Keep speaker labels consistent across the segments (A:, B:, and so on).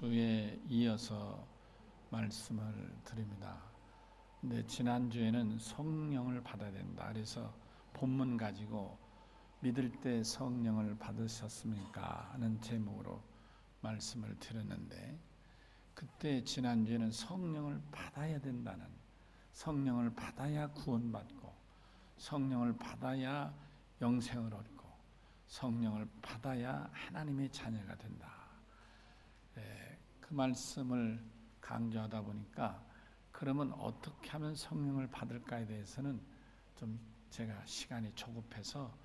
A: 지난주에 이어서 말씀을 드립니다. 근데 지난주에는 성령을 받아야 된다. 그래서 본문 가지고 믿을 때 성령을 받으셨습니까? 하는 제목으로 말씀을 드렸는데, 그때 지난주에는 성령을 받아야 된다는, 성령을 받아야 구원받고 성령을 받아야 영생을 얻고 성령을 받아야 하나님의 자녀가 된다. 그 말씀을 강조하다 보니까 그러면 어떻게 하면 성령을 받을까에 대해서는 좀 제가 시간이 조급해서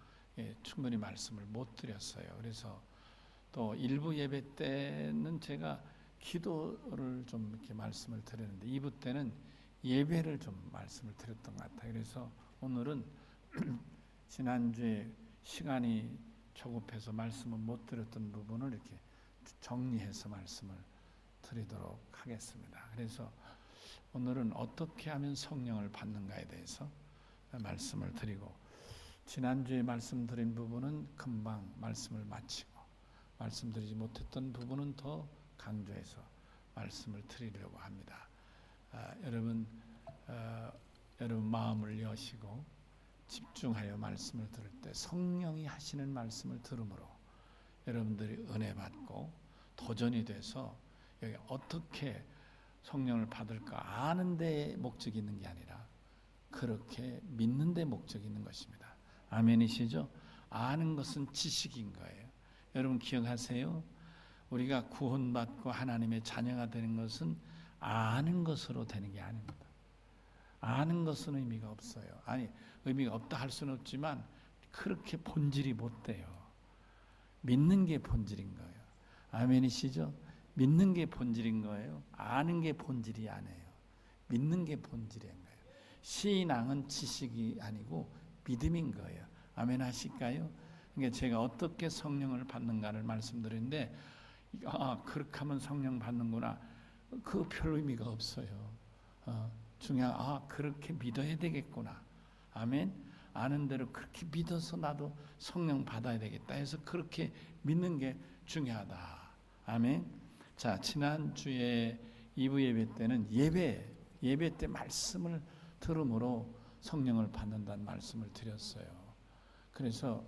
A: 충분히 말씀을 못 드렸어요. 그래서 또 일부 예배 때는 제가 기도를 좀 이렇게 말씀을 드렸는데 2부 때는 예배를 좀 말씀을 드렸던 것 같아요. 그래서 오늘은 지난주에 시간이 조급해서 말씀을 못 드렸던 부분을 이렇게 정리해서 말씀을 드리도록 하겠습니다. 그래서 오늘은 어떻게 하면 성령을 받는가에 대해서 말씀을 드리고, 지난주에 말씀드린 부분은 금방 말씀을 마치고 말씀드리지 못했던 부분은 더 강조해서 말씀을 드리려고 합니다. 여러분 마음을 여시고 집중하여 말씀을 들을 때 성령이 하시는 말씀을 들음으로 여러분들이 은혜 받고 도전이 돼서 여기 어떻게 성령을 받을까 아는 데 목적이 있는 게 아니라 그렇게 믿는 데 목적이 있는 것입니다. 아멘이시죠? 아는 것은 지식인 거예요. 여러분 기억하세요? 우리가 구원받고 하나님의 자녀가 되는 것은 아는 것으로 되는 게 아닙니다. 아는 것은 의미가 없어요. 아니, 의미가 없다 할 수는 없지만 그렇게 본질이 못 돼요. 믿는 게 본질인 거예요. 아멘이시죠? 믿는 게 본질인 거예요. 아는 게 본질이 아니에요. 믿는 게 본질인 거예요. 신앙은 지식이 아니고 믿음인 거예요. 아멘 하실까요? 그러니까 제가 어떻게 성령을 받는가를 말씀드리는데, 그렇게 하면 성령 받는구나. 그 별 의미가 없어요. 중요한, 그렇게 믿어야 되겠구나. 아멘. 아는 대로 그렇게 믿어서 나도 성령 받아야 되겠다 해서 그렇게 믿는 게 중요하다. 아멘. 자, 지난주에 2부 예배 때는 예배 때 말씀을 들음으로 성령을 받는다는 말씀을 드렸어요. 그래서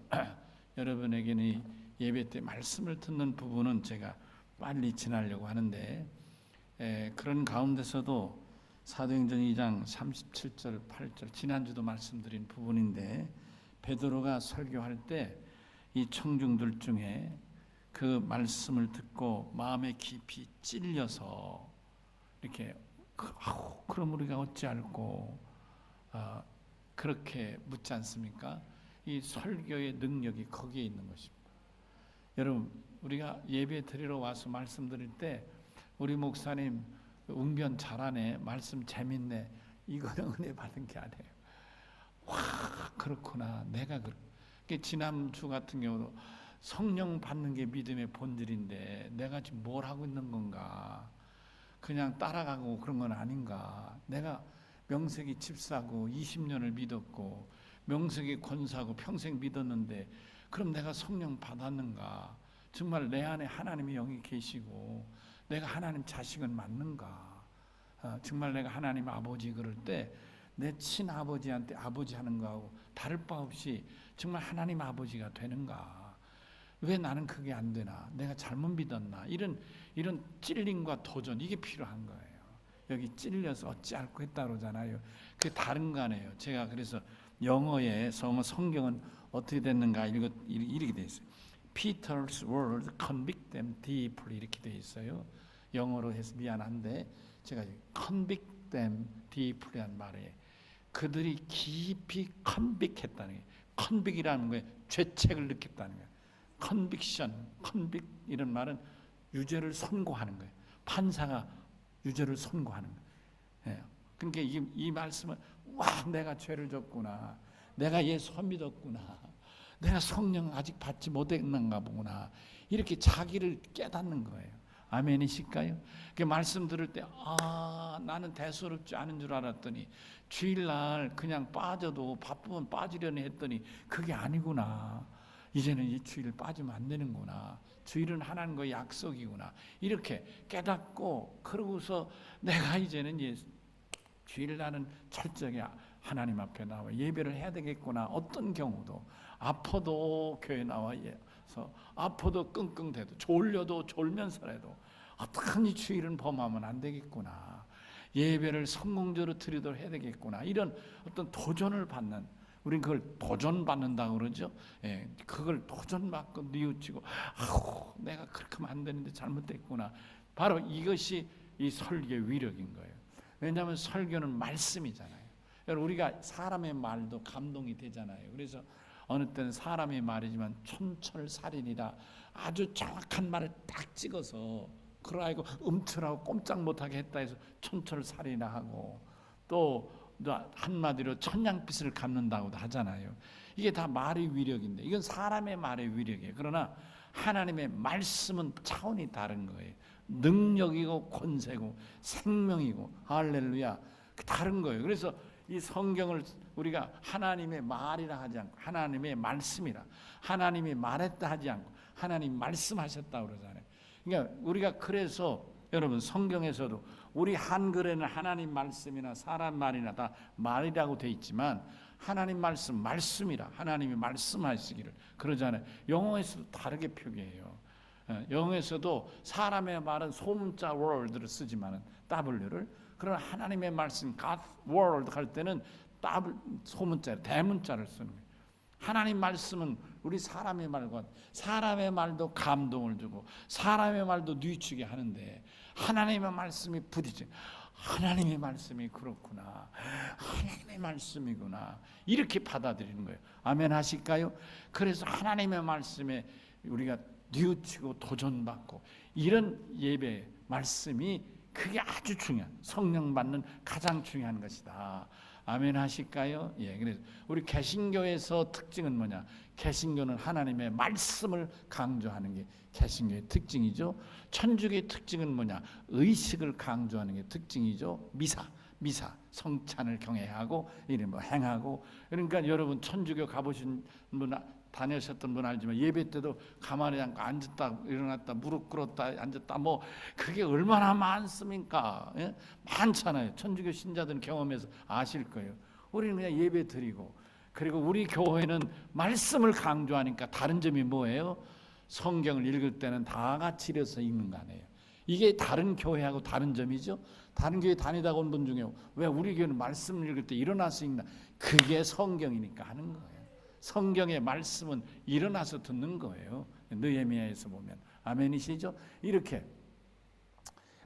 A: 여러분에게는 예배 때 말씀을 듣는 부분은 제가 빨리 지나려고 하는데, 그런 가운데서도 사도행전 2장 37절 8절 지난주도 말씀드린 부분인데, 베드로가 설교할 때 이 청중들 중에 그 말씀을 듣고 마음에 깊이 찔려서 이렇게 그럼 우리가 어찌할꼬 그렇게 묻지 않습니까? 이 설교의 능력이 거기에 있는 것입니다. 여러분, 우리가 예배 드리러 와서 말씀드릴 때 우리 목사님 웅변 잘하네, 말씀 재밌네, 이거는 은혜 받은 게 아니에요. 와, 그렇구나, 내가 지난주 같은 경우도 성령 받는 게 믿음의 본질인데 내가 지금 뭘 하고 있는 건가, 그냥 따라가고 그런 건 아닌가. 내가 명색이 집사고 20년을 믿었고 명색이 권사고 평생 믿었는데 그럼 내가 성령 받았는가? 정말 내 안에 하나님의 영이 계시고 내가 하나님 자식은 맞는가? 정말 내가 하나님 아버지 그럴 때 내 친아버지한테 아버지 하는 거하고 다를 바 없이 정말 하나님 아버지가 되는가? 왜 나는 그게 안 되나? 내가 잘못 믿었나? 이런 찔림과 도전, 이게 필요한 거예요. 여기 찔려서 어찌할꼬 했다 그러잖아요. 그게 다른 거 아니에요. 제가 그래서 영어에 성경은 어떻게 됐는가 이렇게 돼 있어요. Peter's words convict them deeply 이렇게 돼 있어요. 영어로 해서 미안한데 제가 convict them deeply란 말에 그들이 깊이 convict했다는 게, convict이라는 거에 죄책을 느꼈다는 거예요. conviction, convict 이런 말은 유죄를 선고하는 거예요. 판사가 유죄를 선고하는 거예요. 그러니까 이 말씀은 내가 죄를 졌구나, 내가 예수 안 믿었구나, 내가 성령 아직 받지 못했는가 보구나, 이렇게 자기를 깨닫는 거예요. 아멘이실까요? 그 말씀 들을 때 나는 대수롭지 않은 줄 알았더니 주일날 그냥 빠져도 바쁘면 빠지려니 했더니 그게 아니구나, 이제는 이 주일 빠지면 안 되는구나, 주일은 하나님과의 약속이구나. 이렇게 깨닫고 그러고서 내가 이제는 주일날은 철저하게 하나님 앞에 나와 예배를 해야 되겠구나. 어떤 경우도 아파도 교회 나와서 아파도 끙끙대도 졸려도 졸면서라도 어떡하니 주일은 범하면 안 되겠구나. 예배를 성공적으로 드리도록 해야 되겠구나. 이런 어떤 도전을 받는, 우린 그걸 도전받는다고 그러죠. 예, 그걸 도전받고 뉘우치고 내가 그렇게 하면 안 되는데 잘못됐구나. 바로 이것이 이 설교의 위력인 거예요. 왜냐하면 설교는 말씀이잖아요. 여러분, 우리가 사람의 말도 감동이 되잖아요. 그래서 어느 때는 사람의 말이지만 촌철살인이라 아주 정확한 말을 딱 찍어서 그걸 알고 움츠라고 꼼짝 못하게 했다 해서 촌철살인이라 하고, 또 한마디로 천냥빚을 갚는다고도 하잖아요. 이게 다 말의 위력인데 이건 사람의 말의 위력이에요. 그러나 하나님의 말씀은 차원이 다른 거예요. 능력이고 권세고 생명이고 할렐루야, 다른 거예요. 그래서 이 성경을 우리가 하나님의 말이라 하지 않고 하나님의 말씀이라, 하나님이 말했다 하지 않고 하나님 말씀하셨다 그러잖아요. 그러니까 우리가 그래서 여러분 성경에서도 우리 한글에는 하나님 말씀이나 사람 말이나 다 말이라고 돼 있지만 하나님 말씀 말씀이라 하나님이 말씀하시기를 그러잖아요. 영어에서도 다르게 표기해요. 영어에서도 사람의 말은 소문자 word를 쓰지만은 W를, 그러나 하나님의 말씀 God word 할 때는 소문자 대문자를 쓰는 거예요. 하나님 말씀은 우리 사람의 말과 사람의 말도 감동을 주고 사람의 말도 뉘우치게 하는데 하나님의 말씀이 부딪혀 하나님의 말씀이 그렇구나, 하나님의 말씀이구나, 이렇게 받아들이는 거예요. 아멘 하실까요? 그래서 하나님의 말씀에 우리가 뉘우치고 도전받고 이런 예배 말씀이 그게 아주 중요한, 성령 받는 가장 중요한 것이다. 아멘 하실까요? 예, 그래서 우리 개신교에서 특징은 뭐냐? 개신교는 하나님의 말씀을 강조하는 게 개신교의 특징이죠. 천주교의 특징은 뭐냐? 의식을 강조하는 게 특징이죠. 미사, 성찬을 경외하고 이런 뭐 행하고. 그러니까 여러분 천주교 가보신 분, 다녔었던 분 알지만 예배 때도 가만히 앉고 앉았다 일어났다 무릎 꿇었다 앉았다 뭐 그게 얼마나 많습니까? 예? 많잖아요. 천주교 신자들은 경험해서 아실 거예요. 우리는 그냥 예배 드리고, 그리고 우리 교회는 말씀을 강조하니까 다른 점이 뭐예요? 성경을 읽을 때는 다 같이 일어서 읽는 거 아니에요. 이게 다른 교회하고 다른 점이죠. 다른 교회 다니다가 온 분 중에 왜 우리 교회는 말씀을 읽을 때 일어나서 읽나? 그게 성경이니까 하는 거예요. 성경의 말씀은 일어나서 듣는 거예요. 느헤미야에서 보면 아멘이시죠? 이렇게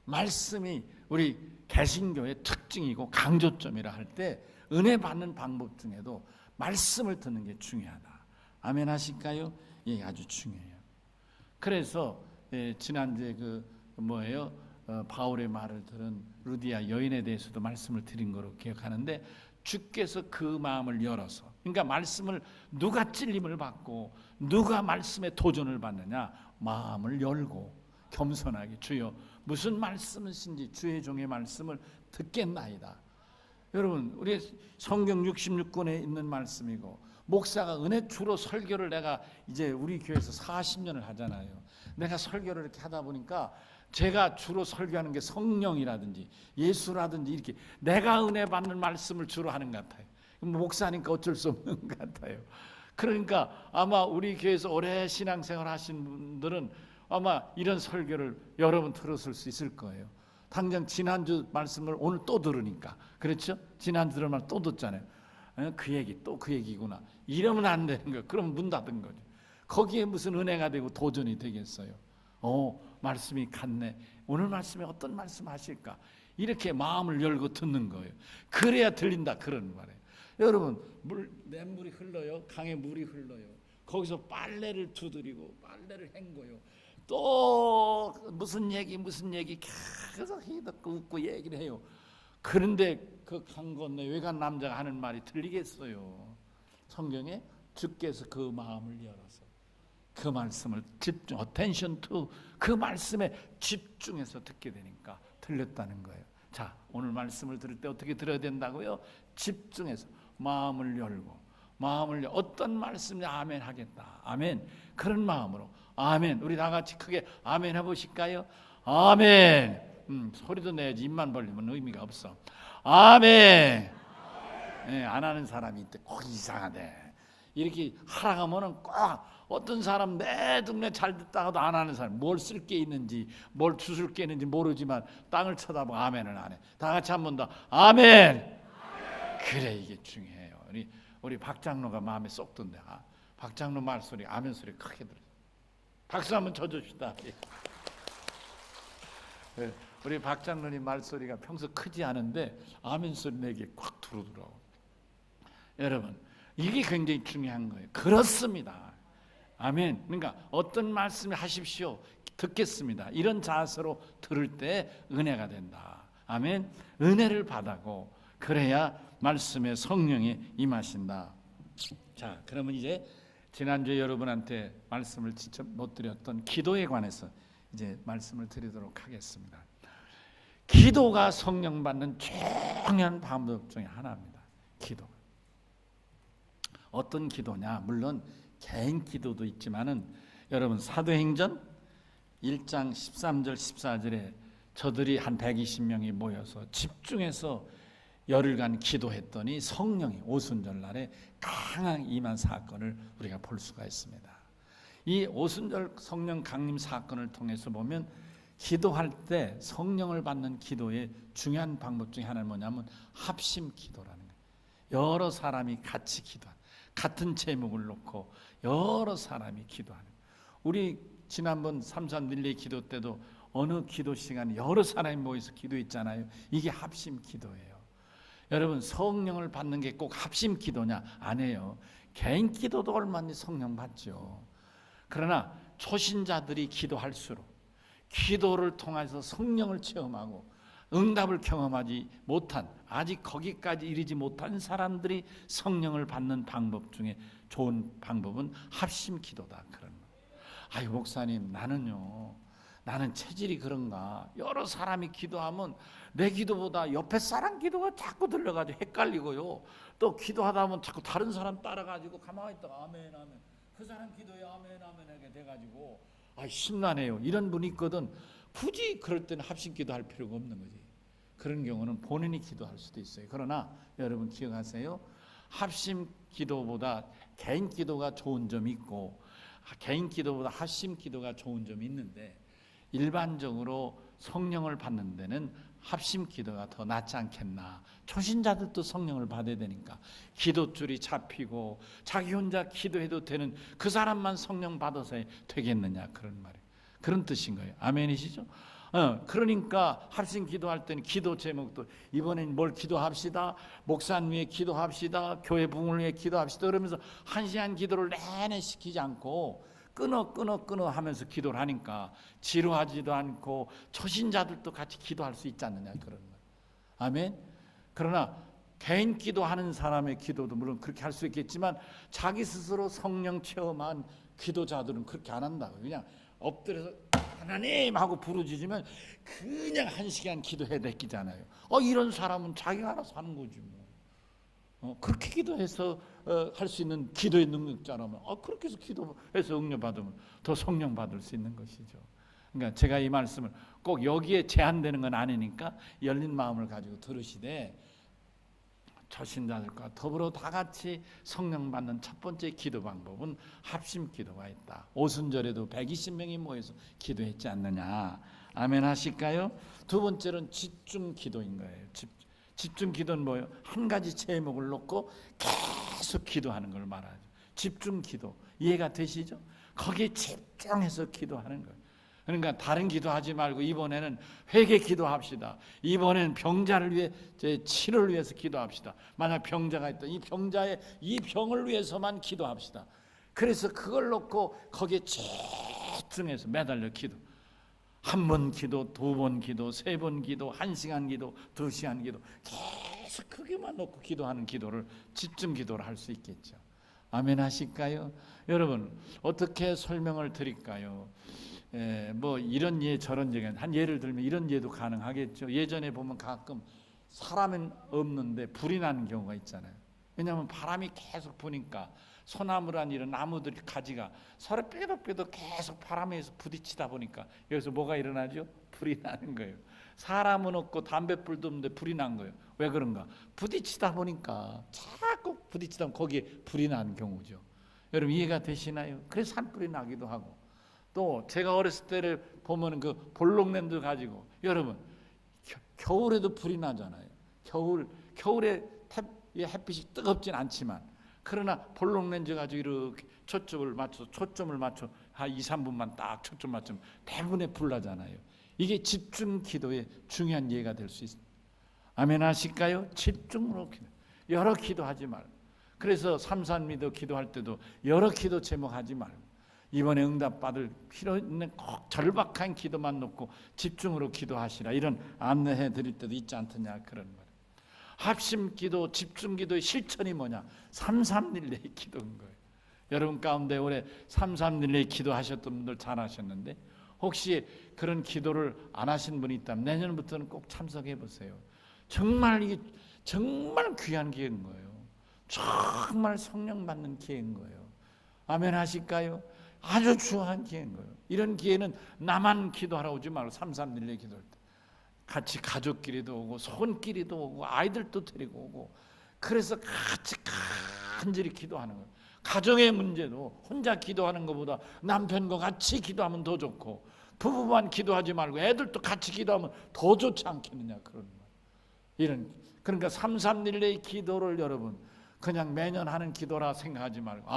A: 말씀이 우리 개신교의 특징이고 강조점이라 할 때 은혜 받는 방법 중에도 말씀을 듣는 게 중요하다. 아멘 하실까요? 예, 아주 중요해요. 그래서 지난주에 바울의 말을 들은 루디아 여인에 대해서도 말씀을 드린 거로 기억하는데, 주께서 그 마음을 열어서, 그러니까 말씀을 누가 찔림을 받고 누가 말씀에 도전을 받느냐? 마음을 열고 겸손하게 주여 무슨 말씀이신지 주의 종의 말씀을 듣겠나이다. 여러분, 우리 성경 66권에 있는 말씀이고, 목사가 은혜 주로 설교를 내가 이제 우리 교회에서 40년을 하잖아요. 내가 설교를 이렇게 하다 보니까 제가 주로 설교하는 게 성령이라든지 예수라든지 이렇게 내가 은혜 받는 말씀을 주로 하는 것 같아요. 목사니까 어쩔 수 없는 것 같아요. 그러니까 아마 우리 교회에서 오래 신앙생활 하신 분들은 아마 이런 설교를 여러 번 들었을 수 있을 거예요. 당장 지난주 말씀을 오늘 또 들으니까, 그렇죠? 지난주 들은 말 또 듣잖아요. 그 얘기 또 그 얘기구나. 이러면 안 되는 거예요. 그럼 문 닫은 거죠. 거기에 무슨 은혜가 되고 도전이 되겠어요. 말씀이 같네. 오늘 말씀에 어떤 말씀 하실까? 이렇게 마음을 열고 듣는 거예요. 그래야 들린다 그런 말이에요. 여러분, 냇물이 흘러요. 강에 물이 흘러요. 거기서 빨래를 두드리고 빨래를 헹궈요. 또 무슨 얘기 계속 듣고 웃고 얘기를 해요. 그런데 그 강 건너 외간 남자가 하는 말이 들리겠어요? 성경에 주께서 그 마음을 열어서 그 말씀을 집중, attention to 그 말씀에 집중해서 듣게 되니까 들렸다는 거예요. 자, 오늘 말씀을 들을 때 어떻게 들어야 된다고요? 집중해서 마음을 열고, 어떤 말씀이 아멘 하겠다. 아멘. 그런 마음으로 아멘. 우리 다 같이 크게 아멘 해보실까요? 아멘. 소리도 내야지. 입만 벌리면 의미가 없어. 아멘. 네, 안 하는 사람이 있대. 이상하대. 이렇게 하라 하면은 꼭 어떤 사람 내 동네 잘 듣다가도 안 하는 사람, 뭘 쓸 게 있는지 뭘 주술 게 있는지 모르지만 땅을 쳐다보고 아멘을 안 해. 다 같이 한 번 더 아멘. 그래, 이게 중요해요. 우리 박 장로가 마음에 쏙 든대. 박 장로 말소리 아멘 소리 크게 들어. 박수 한번 쳐줍시다. 우리 박 장로님 말소리가 평소 크지 않은데 아멘 소리 내게 꽉 들어오더라고. 여러분, 이게 굉장히 중요한 거예요. 그렇습니다. 아멘. 그러니까 어떤 말씀을 하십시오. 듣겠습니다. 이런 자세로 들을 때 은혜가 된다. 아멘. 은혜를 받아고 그래야 말씀의 성령이 임하신다. 자, 그러면 이제 지난주에 여러분한테 말씀을 직접 못 드렸던 기도에 관해서 이제 말씀을 드리도록 하겠습니다. 기도가 성령 받는 중요한 방법 중에 하나입니다. 기도. 어떤 기도냐? 물론 개인 기도도 있지만은 여러분 사도행전 1장 13절 14절에 저들이 한 120명이 모여서 집중해서 열흘간 기도했더니 성령이 오순절 날에 강하게 임한 사건을 우리가 볼 수가 있습니다. 이 오순절 성령 강림 사건을 통해서 보면 기도할 때 성령을 받는 기도의 중요한 방법 중에 하나는 뭐냐면 합심 기도라는 거예요. 여러 사람이 같이 기도하는, 같은 제목을 놓고 여러 사람이 기도하는. 우리 지난번 삼산 릴레이 기도 때도 어느 기도 시간에 여러 사람이 모여서 기도했잖아요. 이게 합심 기도예요. 여러분, 성령을 받는 게 꼭 합심 기도냐? 아니에요. 개인 기도도 얼마나 성령 받죠. 그러나 초신자들이 기도할수록 기도를 통해서 성령을 체험하고 응답을 경험하지 못한, 아직 거기까지 이르지 못한 사람들이 성령을 받는 방법 중에 좋은 방법은 합심 기도다. 그런 거. 아유, 목사님, 나는 체질이 그런가? 여러 사람이 기도하면 내 기도보다 옆에 사람 기도가 자꾸 들려가지고 헷갈리고요. 또 기도하다 보면 자꾸 다른 사람 따라가지고 가만히 있다가 아멘 아멘, 그 사람 기도에 아멘 아멘 하게 돼가지고 심란해요. 이런 분이 있거든. 굳이 그럴 때는 합심 기도할 필요가 없는 거지. 그런 경우는 본인이 기도할 수도 있어요. 그러나 여러분 기억하세요. 합심 기도보다 개인 기도가 좋은 점이 있고 개인 기도보다 합심 기도가 좋은 점이 있는데 일반적으로 성령을 받는 데는 합심 기도가 더 낫지 않겠나. 초신자들도 성령을 받아야 되니까 기도줄이 잡히고 자기 혼자 기도해도 되는 그 사람만 성령 받아서 되겠느냐, 그런 말이에요. 그런 뜻인 거예요. 아멘이시죠? 그러니까 합심 기도할 때는 기도 제목도 이번엔 뭘 기도합시다, 목사님 위해 기도합시다, 교회 부흥을 위해 기도합시다 그러면서 1시간 기도를 내내 시키지 않고 끊어 하면서 기도를 하니까 지루하지도 않고 초신자들도 같이 기도할 수 있지 않느냐, 그런 거예요. 아멘. 그러나 개인 기도하는 사람의 기도도 물론 그렇게 할 수 있겠지만 자기 스스로 성령 체험한 기도자들은 그렇게 안 한다고. 그냥 엎드려서 하나님 하고 부르짖으면 그냥 1시간 기도해야 되잖아요. 이런 사람은 자기가 알아서 하는 거지 뭐. 그렇게 기도해서 할 수 있는 기도의 능력자라면 그렇게 해서 기도해서 응답 받으면 더 성령 받을 수 있는 것이죠. 그러니까 제가 이 말씀을 꼭 여기에 제한되는 건 아니니까 열린 마음을 가지고 들으시되 초신자들과 더불어 다 같이 성령 받는 첫 번째 기도 방법은 합심 기도가 있다. 오순절에도 120명이 모여서 기도했지 않느냐. 아멘 하실까요? 두 번째는 집중 기도인 거예요. 집중 기도는 뭐예요? 한 가지 제목을 놓고 계속 기도하는 걸 말하죠. 집중 기도. 이해가 되시죠? 거기에 집중해서 기도하는 거예요. 그러니까 다른 기도하지 말고 이번에는 회개 기도합시다. 이번에는 병자를 위해, 치료를 위해서 기도합시다. 만약 병자가 있다, 이 병자의 이 병을 위해서만 기도합시다. 그래서 그걸 놓고 거기에 집중해서 매달려 기도. 1번 기도, 2번 기도, 3번 기도, 1시간 기도, 2시간 기도, 계속 크게만 놓고 기도하는 기도를 집중 기도를 할 수 있겠죠. 아멘 하실까요? 여러분, 어떻게 설명을 드릴까요? 뭐 이런 예 저런 예, 한 예를 들면 이런 예도 가능하겠죠. 예전에 보면 가끔 사람은 없는데 불이 나는 경우가 있잖아요. 왜냐하면 바람이 계속 부니까 소나무란 이런 나무들 가지가 서로 삐덕삐덕 계속 바람에서 부딪히다 보니까 여기서 뭐가 일어나죠? 불이 나는 거예요. 사람은 없고 담뱃불도 없는데 불이 난 거예요. 왜 그런가? 부딪히다 보니까 자꾸 부딪히다 보면 거기에 불이 나는 경우죠. 여러분 이해가 되시나요? 그래서 산불이 나기도 하고, 또 제가 어렸을 때를 보면 그 볼록냄도 가지고, 여러분 겨울에도 불이 나잖아요. 겨울에 햇빛이 뜨겁진 않지만, 그러나 볼록렌즈 가지고 이렇게 초점을 맞춰 한 2, 3분만 딱 초점 맞추면 대부분에 불나잖아요. 이게 집중 기도의 중요한 예가 될 수 있습니다. 아멘 하실까요? 집중으로 기도. 여러 기도하지 말고. 그래서 삼산미도 기도할 때도 여러 기도 제목하지 말고, 이번에 응답받을 필요 있는 꼭 절박한 기도만 놓고 집중으로 기도하시라, 이런 안내해 드릴 때도 있지 않더냐, 그런 말. 합심기도, 집중기도의 실천이 뭐냐? 331례의 기도인 거예요. 여러분 가운데 올해 331례 기도하셨던 분들 잘 하셨는데, 혹시 그런 기도를 안 하신 분이 있다면 내년부터는 꼭 참석해 보세요. 정말 이게 정말 귀한 기회인 거예요. 정말 성령 받는 기회인 거예요. 아멘 하실까요? 아주 중요한 기회인 거예요. 이런 기회는 나만 기도하러 오지 말고 331례 기도할 때 같이 가족끼리도 오고 손끼리도 오고 아이들도 데리고 오고, 그래서 같이 간절히 기도하는 거예요. 가정의 문제도 혼자 기도하는 것보다 남편과 같이 기도하면 더 좋고, 부부만 기도하지 말고 애들도 같이 기도하면 더 좋지 않겠느냐, 그런 말. 그러니까 331례의 기도를 여러분 그냥 매년 하는 기도라 생각하지 말고,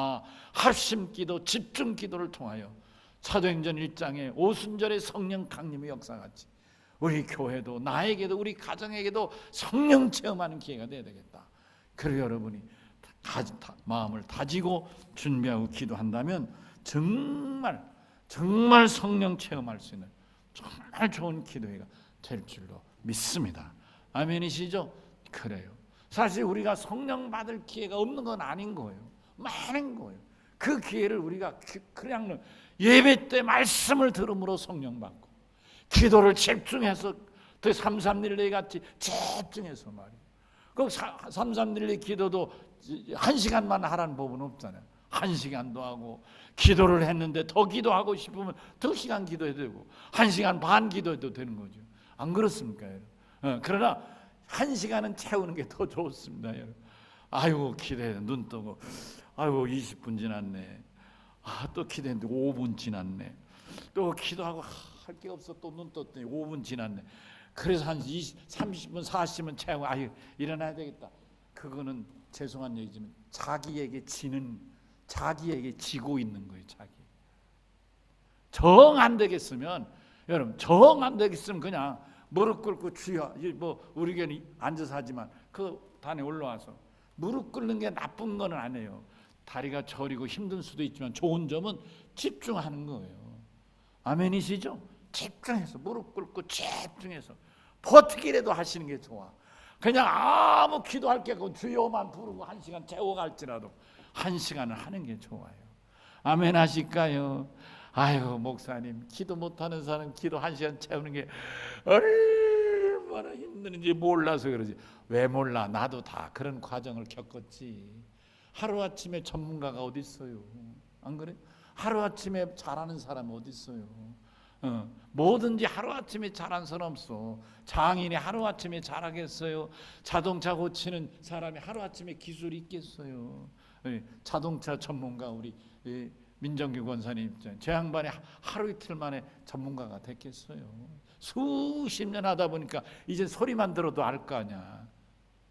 A: 합심 기도, 집중 기도를 통하여 사도행전 1장에 오순절의 성령 강림의 역사같이 우리 교회도, 나에게도, 우리 가정에게도 성령 체험하는 기회가 되어야 되겠다. 그리고 여러분이 마음을 다지고 준비하고 기도한다면 정말 성령 체험할 수 있는 정말 좋은 기도회가 될 줄로 믿습니다. 아멘이시죠? 그래요. 사실 우리가 성령 받을 기회가 없는 건 아닌 거예요. 많은 거예요. 그 기회를 우리가 그냥 예배 때 말씀을 들음으로 성령 받고, 기도를 집중해서 그 331례 같이 집중해서 말이에요. 그 331례 기도도 1시간만 하라는 법은 없잖아요. 1시간도 하고, 기도를 했는데 더 기도하고 싶으면 2시간 기도해도 되고 1시간 반 기도해도 되는 거죠. 안 그렇습니까, 여러분? 그러나 1시간은 채우는 게 더 좋습니다, 여러분. 아이고 기도해 눈 뜨고, 아이고 20분 지났네. 또 기도했는데 5분 지났네. 또 기도하고 할 게 없어, 또 눈 떴더니 5분 지났네. 그래서 한 30분 40분 채우고, 아유 일어나야 되겠다. 그거는 죄송한 얘기지만 자기에게 지고 있는 거예요. 정 안 되겠으면, 여러분 정 안 되겠으면 그냥 무릎 꿇고 주여, 뭐 우리 교회는 앉아서 하지만 그 단에 올라와서 무릎 꿇는 게 나쁜 건 아니에요. 다리가 저리고 힘든 수도 있지만 좋은 점은 집중하는 거예요. 아멘이시죠? 집중해서 무릎 꿇고 집중해서 버티기라도 하시는 게 좋아. 그냥 아무 기도할 게 없고 주여만 부르고 1시간 채워갈지라도 1시간을 하는 게 좋아요. 아멘 하실까요? 아유 목사님, 기도 못하는 사람 기도 1시간 채우는 게 얼마나 힘드는지 몰라서 그러지. 왜 몰라? 나도 다 그런 과정을 겪었지. 하루아침에 전문가가 어디 있어요? 안 그래? 하루아침에 잘하는 사람이 어디 있어요? 뭐든지 하루아침에 잘한 사람 없어. 장인이 하루아침에 잘하겠어요? 자동차 고치는 사람이 하루아침에 기술이 있겠어요? 자동차 전문가 우리 민정규 권사님 있잖아요. 제 양반이 하루 이틀 만에 전문가가 됐겠어요? 수십 년 하다 보니까 이제 소리만 들어도 알 거 아니야.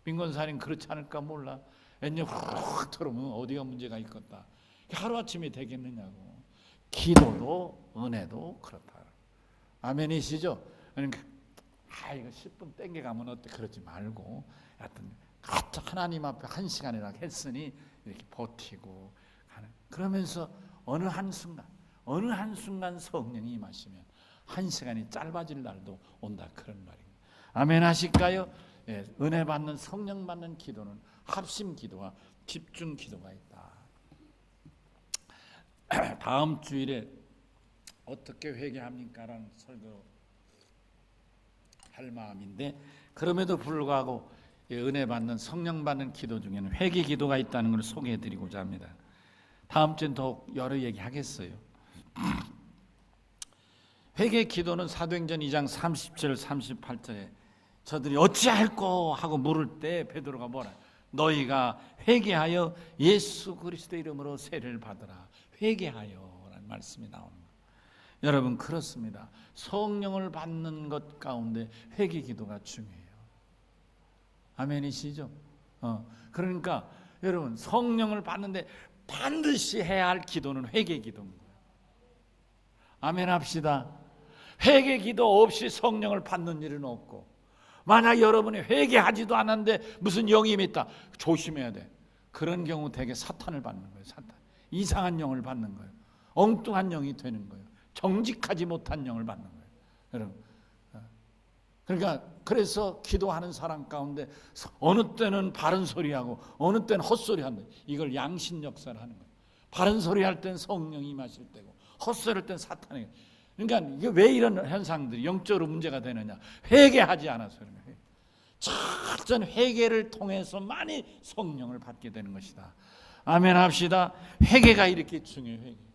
A: 민 권사님 그렇지 않을까 몰라. 엔진 훅 들어오면 어디가 문제가 있겠다. 하루아침에 되겠느냐고. 기도도 은혜도 그렇다. 아멘이시죠? 그러니까 이거 10분 땡겨가면 어때? 그러지 말고 하여튼 하나님 앞에 1시간이나 했으니 이렇게 버티고 가는. 그러면서 어느 한순간 성령이 임하시면 1시간이 짧아질 날도 온다, 그런 말입니다. 아멘 하실까요? 예, 은혜 받는, 성령 받는 기도는 합심 기도와 집중 기도가 있다. 다음 주일에 어떻게 회개합니까? 라는 설교 할 마음인데, 그럼에도 불구하고 은혜 받는, 성령 받는 기도 중에는 회개 기도가 있다는 걸 소개해 드리고자 합니다. 다음 주엔 더 여러 얘기 하겠어요. 회개 기도는 사도행전 2장 37, 38절에 저들이 어찌할꼬 하고 물을 때 베드로가 뭐라? 너희가 회개하여 예수 그리스도 이름으로 세례를 받으라. 회개하여라는 말씀이 나오는 거예요. 여러분 그렇습니다. 성령을 받는 것 가운데 회개 기도가 중요해요. 아멘이시죠? 그러니까 여러분 성령을 받는데 반드시 해야 할 기도는 회개 기도인 거예요. 아멘 합시다. 회개 기도 없이 성령을 받는 일은 없고, 만약 여러분이 회개하지도 않았는데 무슨 영이 있다, 조심해야 돼. 그런 경우 되게 사탄을 받는 거예요. 사탄. 이상한 영을 받는 거예요. 엉뚱한 영이 되는 거예요. 정직하지 못한 영을 받는 거예요. 여러분. 그러니까 그래서 기도하는 사람 가운데 어느 때는 바른 소리하고 어느 때는 헛소리 한다. 이걸 양신 역사를 하는 거예요. 바른 소리 할 땐 성령이 임하실 때고 헛소리 할 땐 사탄이. 그러니까 이게 왜 이런 현상들이 영적으로 문제가 되느냐? 회개하지 않아서 그런 거예요. 철저한 회개를 통해서만이 성령을 받게 되는 것이다. 아멘 합시다. 회개가 이렇게 중요해요. 회개.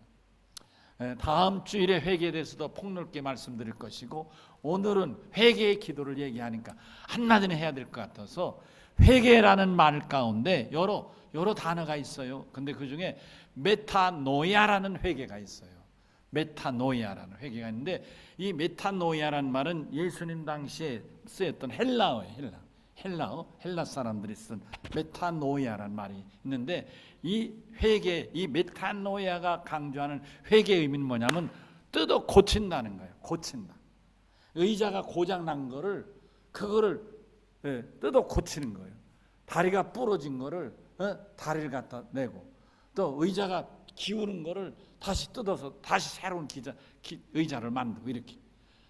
A: 다음 주일에 회개에 대해서도 폭넓게 말씀드릴 것이고, 오늘은 회개의 기도를 얘기하니까 한마디는 해야 될 것 같아서 회개라는 말 가운데 여러 단어가 있어요. 근데 그 중에 메타노이아라는 회개가 있어요. 메타노이아라는 회개가 있는데, 이 메타노이아라는 말은 예수님 당시에 쓰였던 헬라어예요. 헬라 사람들이 쓴 메타노이아라는 말이 있는데, 이 회개, 이 메타노이아가 강조하는 회개의 의미는 뭐냐면 뜯어 고친다는 거예요. 고친다. 의자가 고장 난 거를 그거를 뜯어 고치는 거예요. 다리가 부러진 거를 다리를 갖다 내고, 또 의자가 기우는 거를 다시 뜯어서 다시 새로운 의자를 만들고, 이렇게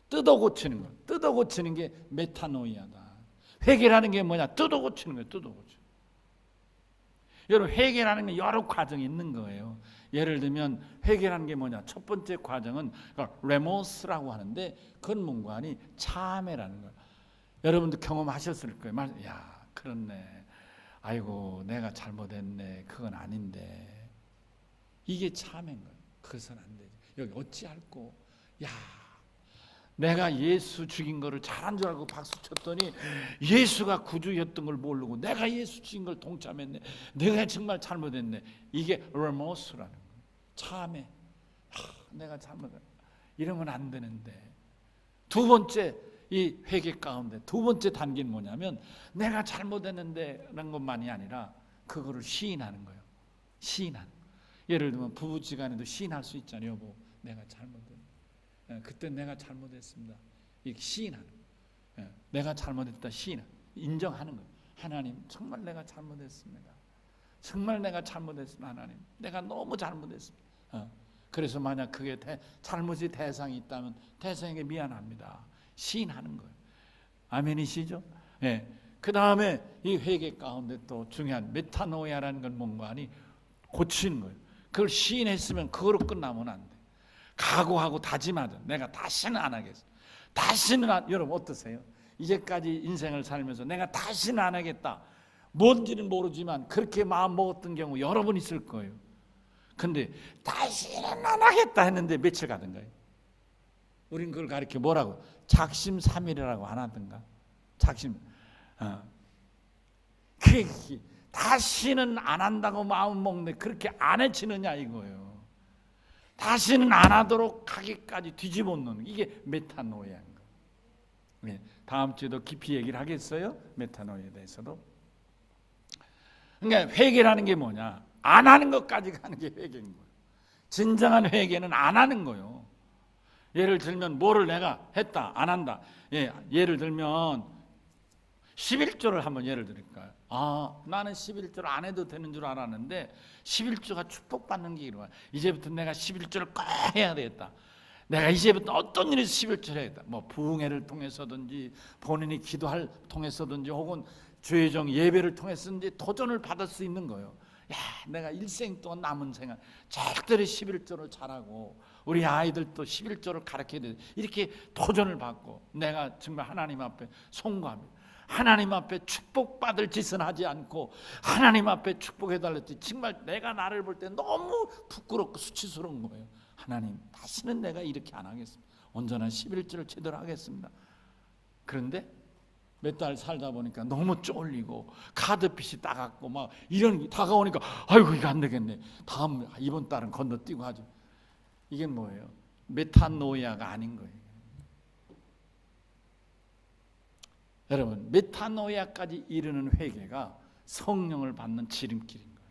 A: 뜯어 고치는 거예요. 뜯어 고치는 게 메타노이아다. 회개라는 게 뭐냐? 뜯어 고치는 거예요. 뜯어 고쳐. 여러분 회개라는 게 여러 과정이 있는 거예요. 예를 들면 회개라는 게 뭐냐? 첫 번째 과정은 레모스라고 하는데, 그건 뭔가 하니 참회라는 거예요. 여러분도 경험하셨을 거예요. 야, 그렇네. 아이고, 내가 잘못했네. 그건 아닌데. 이게 참회인 거예요. 그것은 안 되지. 여기 어찌할꼬. 야, 내가 예수 죽인 거를 잘한 줄 알고 박수 쳤더니 예수가 구주였던 걸 모르고 내가 예수 죽인 걸 동참했네. 내가 정말 잘못했네. 이게 레모스라는 거예요. 참회. 내가 잘못했네. 이러면 안 되는데. 두 번째, 이 회개 가운데 두 번째 단계는 뭐냐면 내가 잘못했는데 라는 것만이 아니라 그거를 시인하는 거예요. 시인하는 거예요. 예를 들면 부부지간에도 시인할 수 있잖아요. 여보, 내가 잘못했네. 그때 내가 잘못했습니다. 이렇게 시인하는 거예요. 내가 잘못했다 시인, 인정하는 거예요. 하나님, 정말 내가 잘못했습니다. 정말 내가 잘못했습니다. 하나님, 내가 너무 잘못했습니다. 그래서 만약 그게 잘못이 대상이 있다면 대상에게 미안합니다. 시인하는 거예요. 아멘이시죠? 그 다음에 이 회개 가운데 또 중요한 메타노이아라는 건 뭔가 하니 고치는 거예요. 그걸 시인했으면 그거로 끝나면 안 돼. 각오하고 다짐하자. 내가 다시는 안 하겠어. 여러분 어떠세요? 이제까지 인생을 살면서 내가 다시는 안 하겠다. 뭔지는 모르지만 그렇게 마음 먹었던 경우 여러 번 있을 거예요. 근데 다시는 안 하겠다 했는데 며칠 가던가요? 우린 그걸 가르쳐 뭐라고? 작심삼일이라고 안 하던가? 다시는 안 한다고 마음 먹는데 그렇게 안 해치느냐 이거예요. 다시는 안 하도록 하기까지 뒤집어 놓는, 이게 메타노이아인 거예요. 다음 주에도 깊이 얘기를 하겠어요? 메타노이아에 대해서도. 그러니까 회개라는 게 뭐냐? 안 하는 것까지 가는 게 회개인 거예요. 진정한 회개는 안 하는 거예요. 예를 들면 뭐를 내가 했다, 안 한다. 예를 들면 11조를 한번 예를 드릴까요? 나는 11조를 안 해도 되는 줄 알았는데 11조가 축복받는 게 이거야. 이제부터 내가 11조를 꼭 해야 되겠다. 내가 이제부터 어떤 일에서 11조를 해야겠다. 뭐 부흥회를 통해서든지 본인이 기도할 통해서든지 혹은 주의종 예배를 통해서든지 도전을 받을 수 있는 거예요. 야, 내가 일생 동안 남은 생활 절대로 11조를 잘하고 우리 아이들도 11조를 가르쳐야 돼. 이렇게 도전을 받고 내가 정말 하나님 앞에 송구합니다. 하나님 앞에 축복받을 짓은 하지 않고 하나님 앞에 축복해달랬더니 정말 내가 나를 볼 때 너무 부끄럽고 수치스러운 거예요. 하나님, 다시는 내가 이렇게 안 하겠습니다. 온전한 11조를 제대로 하겠습니다. 그런데 몇 달 살다 보니까 너무 쫄리고 카드빚이 따갑고 막 이런 게 다가오니까 아이고 이거 안 되겠네. 이번 달은 건너뛰고 하죠. 이게 뭐예요? 메타노이아가 아닌 거예요. 여러분, 메타노이아까지 이르는 회개가 성령을 받는 지름길인 거예요.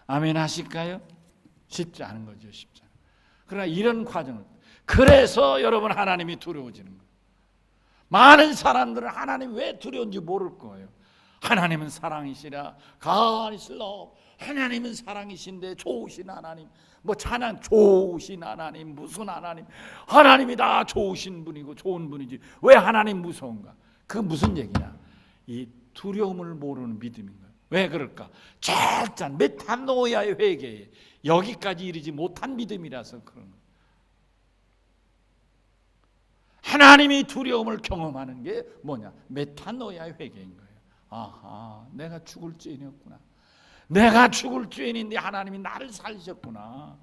A: 아멘 하실까요? 쉽지 않은 거죠. 쉽지 않아요. 그러나 이런 과정을, 그래서 여러분 하나님이 두려워지는 거예요. 많은 사람들은 하나님 왜 두려운지 모를 거예요. 하나님은 사랑이시라. God is love. 하나님은 사랑이신데 좋으신 하나님, 뭐 찬양 좋으신 하나님, 무슨 하나님, 하나님이 다 좋으신 분이고 좋은 분이지 왜 하나님 무서운가? 그 무슨 얘기냐? 이 두려움을 모르는 믿음인 거예요. 왜 그럴까? 절단 메타노이아의 회개에 여기까지 이르지 못한 믿음이라서 그런 거예요. 하나님이 두려움을 경험하는 게 뭐냐? 메타노이아의 회개인 거예요. 아하, 내가 죽을 죄인이었구나. 내가 죽을 죄인인데 하나님이 나를 살리셨구나.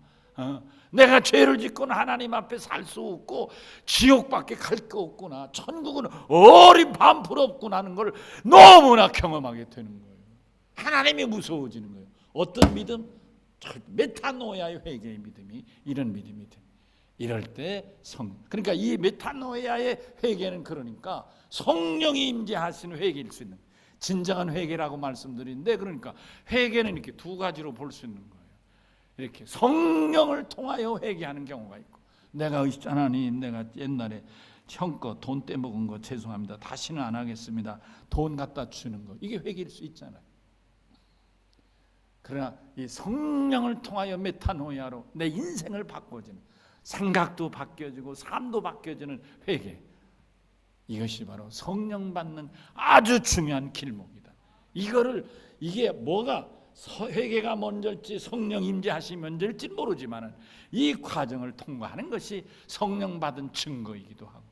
A: 내가 죄를 짓고는 하나님 앞에 살 수 없고 지옥밖에 갈 거 없구나. 천국은 어린 반풀 없구나 하는 걸 너무나 경험하게 되는 거예요. 하나님이 무서워지는 거예요. 어떤 믿음? 메타노이아의 회개의 믿음이 이런 믿음이 됩니다. 이럴 때 그러니까 이 메타노이아의 회개는 그러니까 성령이 임재하시는 회개일 수 있는 진정한 회개라고 말씀드리는데, 그러니까 회개는 이렇게 두 가지로 볼 수 있는 거예요. 이렇게 성령을 통하여 회개하는 경우가 있고, 내가 하나님 내가 옛날에 형껏 돈 떼먹은 거 죄송합니다. 다시는 안 하겠습니다. 돈 갖다 주는 거, 이게 회개일 수 있잖아요. 그러나 이 성령을 통하여 메타노이아로 내 인생을 바꿔주는, 생각도 바뀌어지고 삶도 바뀌어지는 회개, 이것이 바로 성령 받는 아주 중요한 길목이다. 이게 뭐가 회개가 먼저일지 성령 임재하심이 먼저일지 모르지만은 이 과정을 통과하는 것이 성령 받은 증거이기도 하고,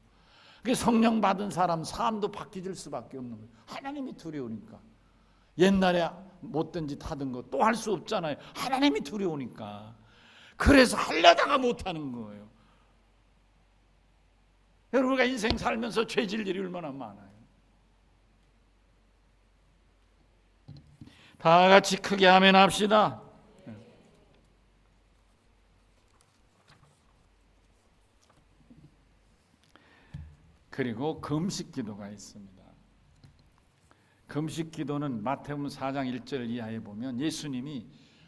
A: 그 성령 받은 사람 삶도 바뀌질 수밖에 없는 거예요. 하나님이 두려우니까. 옛날에 못된 짓 하던 거 또 할 수 없잖아요. 하나님이 두려우니까. 그래서 하려다가 못하는 거예요. 여러분, 우리가 인생 살면서 죄질 일이 얼마나 많아요. 다 같이 크게 아멘 합시다. 그리고 금식 기도가 있습니다. 금식 기도는 마태복음 4장 1절 이하에 보면 예수님이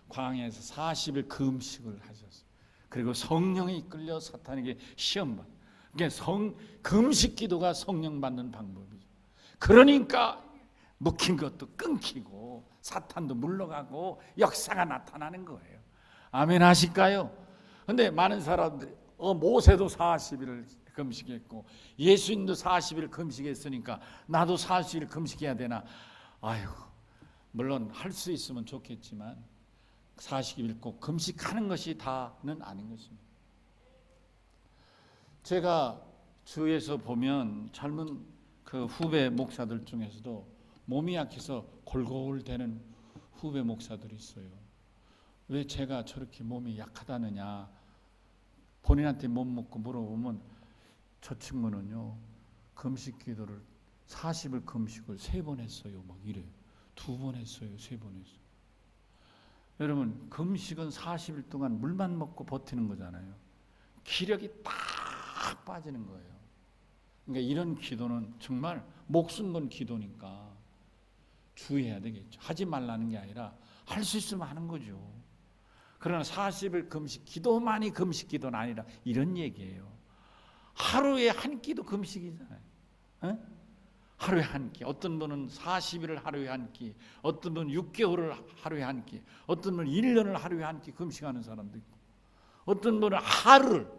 A: 광야에서 40일 금식을 하셨어요. 그리고 성령이 이끌려 사탄에게 시험받. 그러니까 금식 기도가 성령 받는 방법이죠. 그러니까 묵힌 것도 끊기고 사탄도 물러가고 역사가 나타나는 거예요. 아멘 하실까요? 근데 많은 사람들이 모세도 40일을 금식했고 예수님도 40일 금식했으니까 나도 40일 금식해야 되나? 아이고, 물론 할 수 있으면 좋겠지만 40일 꼭 금식하는 것이 다는 아닌 것입니다. 제가 주위에서 보면 젊은 그 후배 목사들 중에서도 몸이 약해서 골골대는 후배 목사들이 있어요. 왜 제가 저렇게 몸이 약하다느냐 본인한테 못 묻고 물어보면 저 친구는요 금식 기도를 40일 금식을 3번 했어요. 막 이래요. 2번 했어요. 3번 했어요. 여러분, 금식은 40일 동안 물만 먹고 버티는 거잖아요. 기력이 딱 빠지는 거예요. 그러니까 이런 기도는 정말 목숨 건 기도니까 주의해야 되겠죠. 하지 말라는 게 아니라 할 수 있으면 하는 거죠. 그러나 40일 금식 기도만이 금식 기도는 아니라 이런 얘기예요. 하루에 한 끼도 금식이잖아요. 에? 하루에 한 끼. 어떤 분은 40일을 하루에 한 끼, 어떤 분은 6개월을 하루에 한 끼, 어떤 분은 1년을 하루에 한 끼 금식하는 사람도 있고, 어떤 분은 하루를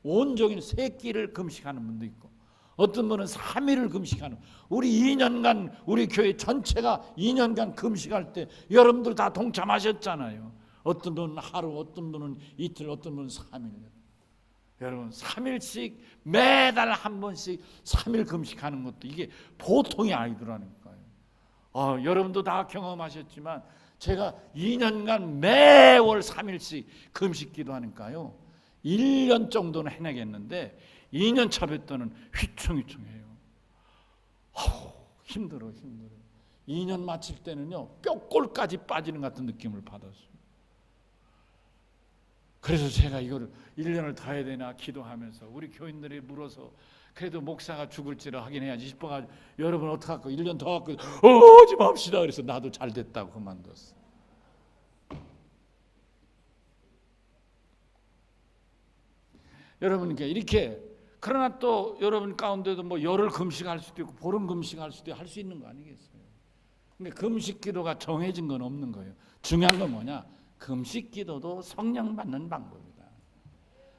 A: 온종일 3끼를 금식하는 분도 있고, 어떤 분은 3일을 금식하는. 우리 2년간 우리 교회 전체가 2년간 금식할 때 여러분들 다 동참하셨잖아요. 어떤 분은 하루, 어떤 분은 이틀, 어떤 분은 3일. 여러분 3일씩 매달 한 번씩 3일 금식하는 것도 이게 보통이 아니더라니까요. 여러분도 다 경험하셨지만 제가 2년간 매월 3일씩 금식 기도하니까요 1년 정도는 해내겠는데 2년 차 뱉더는 휘청휘청해요. 힘들어. 2년 마칠 때는요 뼈골까지 빠지는 같은 느낌을 받았어요. 그래서 제가 이거를 1년을 더 해야 되나 기도하면서 우리 교인들이 물어서 그래도 목사가 죽을지라 하긴 해야지 싶어가지고 여러분 어떡할까 1년 더 갖고 오지 맙시다. 그래서 나도 잘 됐다고 그만뒀어. 여러분 이렇게 그러나 또 여러분 가운데도 뭐 열흘 금식할 수도 있고 보름 금식할 수도 할 수 있는 거 아니겠어요? 근데 금식 기도가 정해진 건 없는 거예요. 중요한 건 뭐냐? 금식 기도도 성령 받는 방법이다.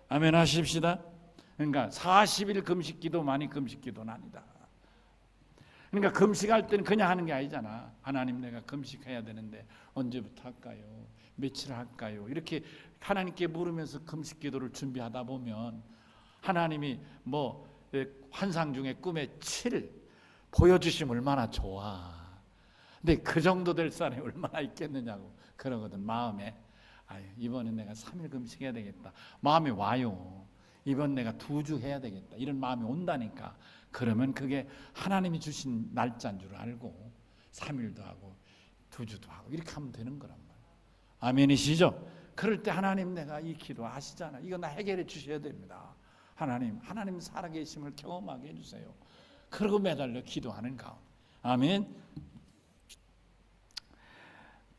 A: 아멘 하십시다. 그러니까 40일 금식 기도만이 금식 기도는 아니다. 그러니까 금식할 때는 그냥 하는 게 아니잖아. 하나님 내가 금식해야 되는데 언제부터 할까요? 며칠 할까요? 이렇게 하나님께 물으면서 금식 기도를 준비하다 보면 하나님이 뭐 환상 중에 꿈에 7 보여주시면 얼마나 좋아. 근데 그 정도 될 사람이 얼마나 있겠느냐고 그러거든. 마음에 이번엔 내가 3일 금식해야 되겠다. 마음이 와요. 이번 내가 2주 해야 되겠다. 이런 마음이 온다니까. 그러면 그게 하나님이 주신 날짜인 줄 알고 3일도 하고 2주도 하고 이렇게 하면 되는 거란 말이에요. 아멘이시죠? 그럴 때 하나님 내가 이 기도 아시잖아. 이거 나 해결해 주셔야 됩니다. 하나님 살아계심을 경험하게 해주세요. 그러고 매달려 기도하는 가운데. 아멘.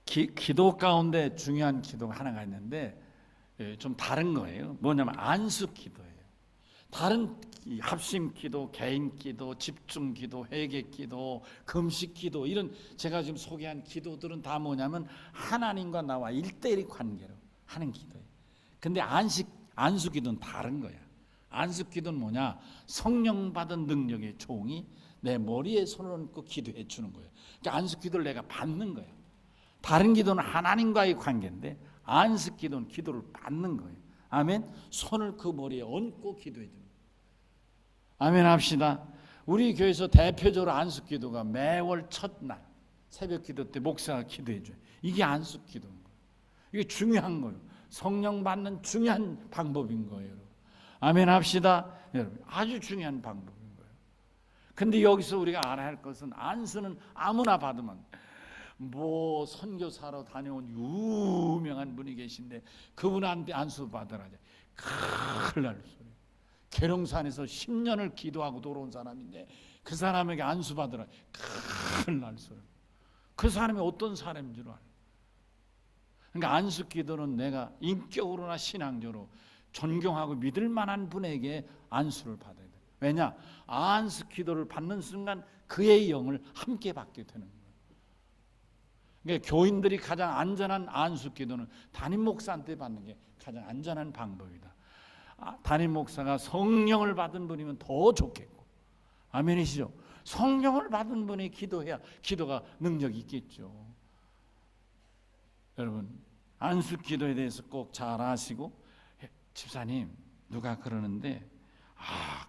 A: 기도 가운데 중요한 기도가 하나가 있는데 좀 다른 거예요. 뭐냐면 안수 기도예요. 다른 합심 기도, 개인 기도, 집중 기도, 회개 기도, 금식 기도 이런 제가 지금 소개한 기도들은 다 뭐냐면 하나님과 나와 1대1 관계로 하는 기도예요. 근데 안수 기도는 다른 거야. 안수 기도는 뭐냐? 성령 받은 능력의 종이 내 머리에 손을 얹고 기도해 주는 거예요. 그러니까 안수 기도를 내가 받는 거예요. 다른 기도는 하나님과의 관계인데 안수 기도는 기도를 받는 거예요. 아멘. 손을 그 머리에 얹고 기도해 주는 거예요. 아멘 합시다. 우리 교회에서 대표적으로 안수 기도가 매월 첫날 새벽 기도 때 목사가 기도해 줘요. 이게 안수 기도인 거예요. 이게 중요한 거예요. 성령 받는 중요한 방법인 거예요. 여러분. 아멘 합시다. 여러분 아주 중요한 방법인 거예요. 근데 여기서 우리가 알아야 할 것은 안수는 아무나 받으면 뭐 선교사로 다녀온 유명한 분이 계신데 그분한테 안수 받으라죠. 큰일 날 소리. 계룡산에서 10년을 기도하고 돌아온 사람인데 그 사람에게 안수 받으라. 큰일 날 소리. 그 사람이 어떤 사람인 줄 알아요. 그러니까 안수 기도는 내가 인격으로나 신앙적으로 존경하고 믿을 만한 분에게 안수를 받아야 돼. 왜냐? 안수 기도를 받는 순간 그의 영을 함께 받게 되는 거예요. 그러니까 교인들이 가장 안전한 안수 기도는 담임 목사한테 받는 게 가장 안전한 방법이다. 담임 목사가 성령을 받은 분이면 더 좋겠고, 아멘이시죠? 성령을 받은 분이 기도해야 기도가 능력이 있겠죠. 여러분 안수 기도에 대해서 꼭 잘 아시고, 집사님 누가 그러는데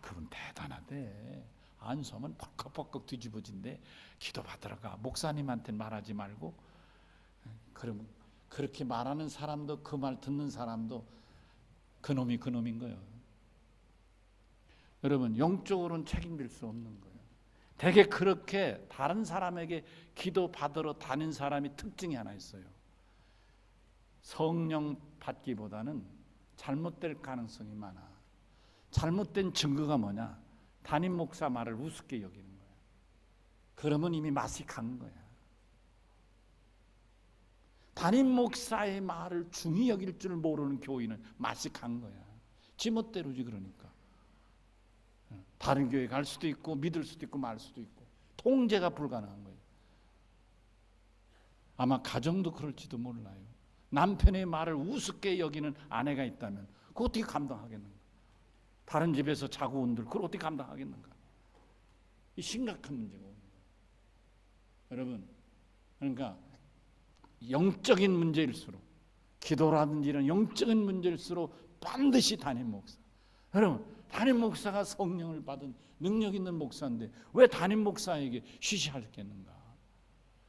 A: 그분 대단하대. 안수하면 벅벅벅 뒤집어진대. 기도 받으러가. 목사님한테 말하지 말고. 그럼 그렇게 말하는 사람도 그 말 듣는 사람도 그놈이 그놈인 거예요. 여러분 영적으로는 책임질 수 없는 거예요. 되게 그렇게 다른 사람에게 기도 받으러 다닌 사람이 특징이 하나 있어요. 성령 받기보다는 잘못될 가능성이 많아. 잘못된 증거가 뭐냐? 담임 목사 말을 우습게 여기는 거야. 그러면 이미 맛이 간 거야. 담임 목사의 말을 중히 여길 줄 모르는 교인은 맛이 간 거야. 지멋대로지. 그러니까 다른 교회 갈 수도 있고 믿을 수도 있고 말 수도 있고 통제가 불가능한 거예요. 아마 가정도 그럴지도 몰라요. 남편의 말을 우습게 여기는 아내가 있다면 그거 어떻게 감당하겠는가? 다른 집에서 자고 온들 그걸 어떻게 감당하겠는가? 이 심각한 문제가 오는 거예요. 여러분, 그러니까 영적인 문제일수록, 기도라든지 이런 영적인 문제일수록 반드시 담임 목사. 여러분, 담임 목사가 성령을 받은 능력 있는 목사인데 왜 담임 목사에게 쉬쉬하겠는가?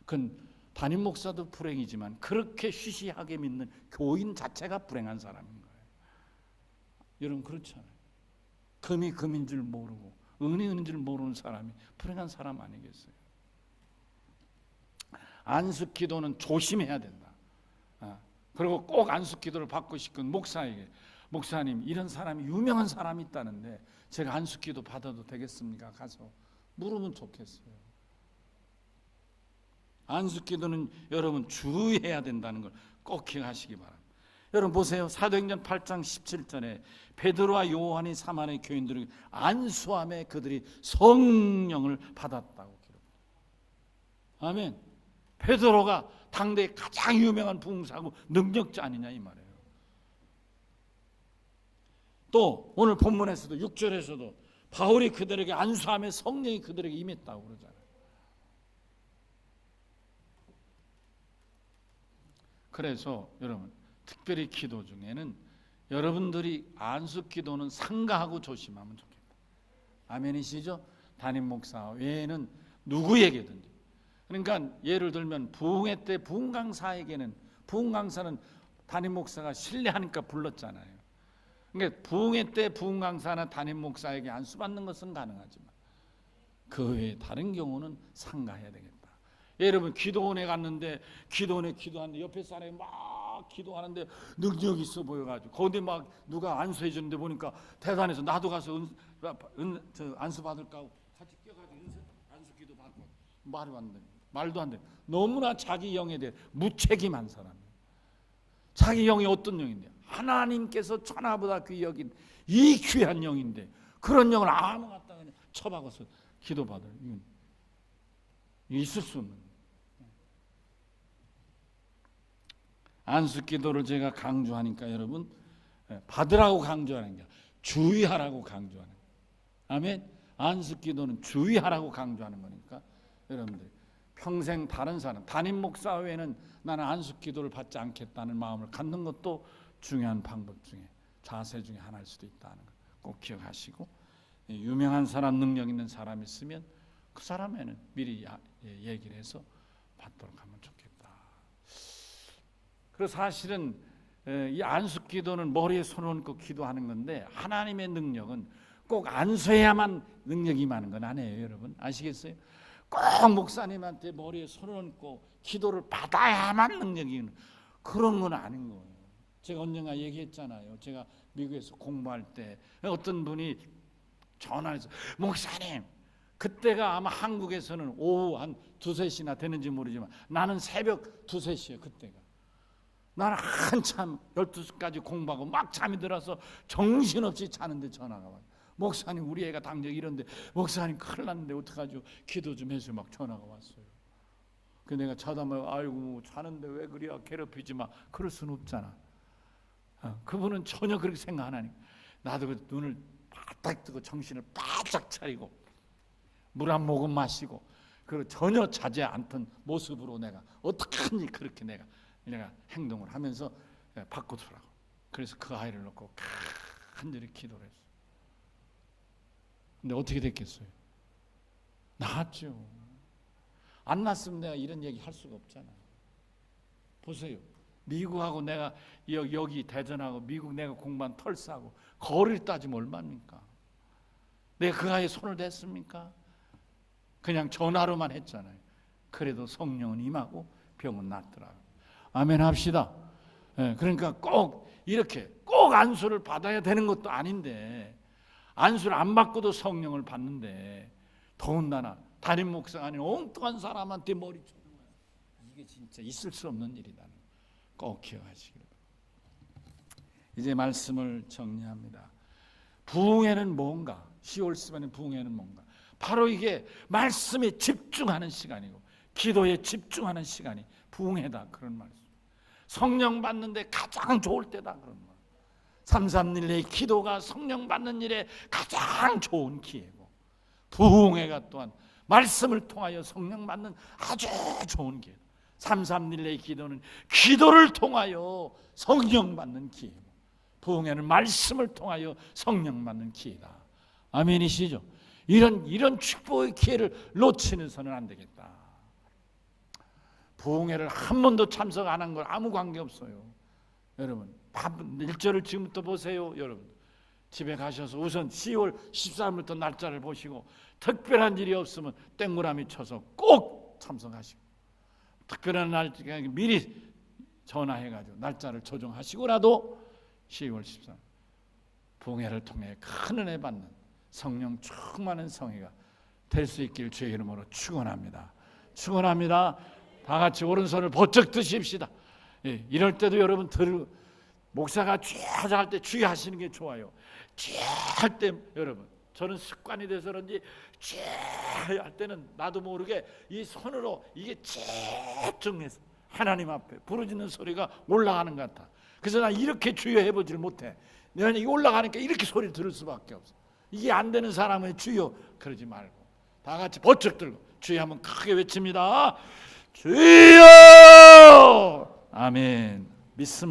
A: 그건 담임 목사도 불행이지만 그렇게 쉬쉬하게 믿는 교인 자체가 불행한 사람인 거예요. 여러분 그렇잖아요. 금이 금인 줄 모르고 은이 은인 줄 모르는 사람이 불행한 사람 아니겠어요? 안수기도는 조심해야 된다. 그리고 꼭 안수기도를 받고 싶은 목사에게, 목사님 이런 사람이 유명한 사람이 있다는데 제가 안수기도 받아도 되겠습니까? 가서 물으면 좋겠어요. 안수기도는 여러분 주의해야 된다는 걸 꼭 기억하시기 바랍니다. 여러분 보세요. 사도행전 8장 17절에 베드로와 요한이 사마리아 교인들에게 안수함에 그들이 성령을 받았다고 기록합니다. 아멘. 베드로가 당대의 가장 유명한 부흥사고 능력자 아니냐 이 말이에요. 또 오늘 본문에서도 6절에서도 바울이 그들에게 안수함에 성령이 그들에게 임했다고 그러잖아요. 그래서 여러분 특별히 기도 중에는 여러분들이 안수기도는 삼가하고 조심하면 좋겠다. 아멘이시죠? 담임 목사 외에는 누구에게든지, 그러니까 예를 들면 부흥회 때 부흥강사에게는, 부흥강사는 담임 목사가 신뢰하니까 불렀잖아요. 그러니까 부흥회 때 부흥강사나 담임 목사에게 안수받는 것은 가능하지만 그 외에 다른 경우는 삼가해야 되겠다. 여러분 기도원에 갔는데 기도원에 기도하는데 옆에 사람이 막 기도하는데 능력이 있어 보여가지고 거기 막 누가 안수해 주는데 보니까 대단해서 나도 가서 안수 받을까 하고 같이 껴가지고 안수 기도 받고 말도 안 돼. 너무나 자기 영에 대해 무책임한 사람이에요. 자기 영이 어떤 영인데 하나님께서 천하보다 귀히 여긴 이 귀한 영인데 그런 영을 아무 갖다 그냥 쳐박아서 기도받을 이건 있을 수 없는 거예요. 안수기도를 제가 강조하니까 여러분 받으라고 강조하는 게 아니라 주의하라고 강조하는 거예요. 아멘. 안수기도는 주의하라고 강조하는 거니까 여러분들 평생 다른 사람 담임 목사 외에는 나는 안수기도를 받지 않겠다는 마음을 갖는 것도 중요한 방법 중에 자세 중에 하나일 수도 있다는 거 꼭 기억하시고, 유명한 사람 능력 있는 사람이 있으면 그 사람에는 미리 얘기를 해서 받도록 하면 좋겠다. 그래서 사실은 이 안수기도는 머리에 손을 얹고 기도하는 건데 하나님의 능력은 꼭 안수해야만 능력이 임하는 건 아니에요. 여러분 아시겠어요? 꼭 목사님한테 머리에 손을 얹고 기도를 받아야만 능력이 있는 그런 건 아닌 거예요. 제가 언젠가 얘기했잖아요. 제가 미국에서 공부할 때 어떤 분이 전화해서 목사님 그때가 아마 한국에서는 오후 한 2-3시나 되는지 모르지만 나는 새벽 2-3시예요. 그때가 나는 한참 12시까지 공부하고 막 잠이 들어서 정신없이 자는데 전화가 와요. 목사님 우리 애가 당장 이런데 목사님 큰일 났는데 어떡하죠? 기도 좀 해서 막 전화가 왔어요. 그 내가 쳐다보면 아이고 자는데 왜 그래 괴롭히지 마. 그럴 수는 없잖아. 그분은 전혀 그렇게 생각 안 하니까 나도 그 눈을 바짝 뜨고 정신을 바짝 차리고 물 한 모금 마시고 그리고 전혀 자지 않던 모습으로 내가 어떡하니 그렇게 내가 행동을 하면서 바꾸더라고. 그래서 그 아이를 놓고 간절히 기도를 했어요. 근데 어떻게 됐겠어요? 나았죠. 안 났으면 내가 이런 얘기 할 수가 없잖아. 보세요. 미국하고 내가 여기 대전하고 미국 내가 공부한 털싸고 거리를 따지면 얼마입니까? 내가 그 아이에 손을 댔습니까? 그냥 전화로만 했잖아요. 그래도 성령은 임하고 병은 낫더라고요. 아멘 합시다. 그러니까 꼭 이렇게 꼭 안수를 받아야 되는 것도 아닌데 안수를 안 받고도 성령을 받는데 더군다나 담임 목사가 아닌 엉뚱한 사람한테 머리 쳐는 거야. 이게 진짜 있을 수 없는 일이다. 꼭 기억하시기를 바랍니다. 이제 말씀을 정리합니다. 부흥회는 뭔가? 10월 시간의 부흥회는 뭔가? 바로 이게 말씀에 집중하는 시간이고 기도에 집중하는 시간이 부흥회다 그런 말씀. 성령 받는데 가장 좋을 때다 그런 말. 331의 기도가 성령 받는 일에 가장 좋은 기회고 부흥회가 또한 말씀을 통하여 성령 받는 아주 좋은 기회. 331의 기도는 기도를 통하여 성령 받는 기회고 부흥회는 말씀을 통하여 성령 받는 기회다. 아멘이시죠? 이런 축복의 기회를 놓치는 선은 안 되겠다. 부흥회를 한 번도 참석 안 한 건 아무 관계 없어요. 여러분, 1절을 지금부터 보세요. 여러분, 집에 가셔서 우선 10월 13일부터 날짜를 보시고 특별한 일이 없으면 땡구라미 쳐서 꼭 참석하시고, 특별한 날짜 미리 전화해가지고 날짜를 조정하시고라도 10월 13일 부흥회를 통해 큰 은혜 받는 성령 충만한 성회가 될 수 있길 주의 이름으로 축원합니다. 축원합니다. 다 같이 오른손을 번쩍 드십시다. 예, 이럴 때도 여러분 목사가 쥐하자 때 쥐하시는 게 좋아요. 쥐할 때 여러분, 저는 습관이 돼서 그런지 쥐할 때는 나도 모르게 이 손으로 이게 집중해서 하나님 앞에 부르짖는 소리가 올라가는 것 같아. 그래서 난 이렇게 주여 해보질 못해. 내가 이게 올라가니까 이렇게 소리 들을 수밖에 없어. 이게 안 되는 사람은 주여 그러지 말고 다 같이 번쩍 들고 주여 한번 크게 외칩니다. 주여! 아멘. 믿습니다.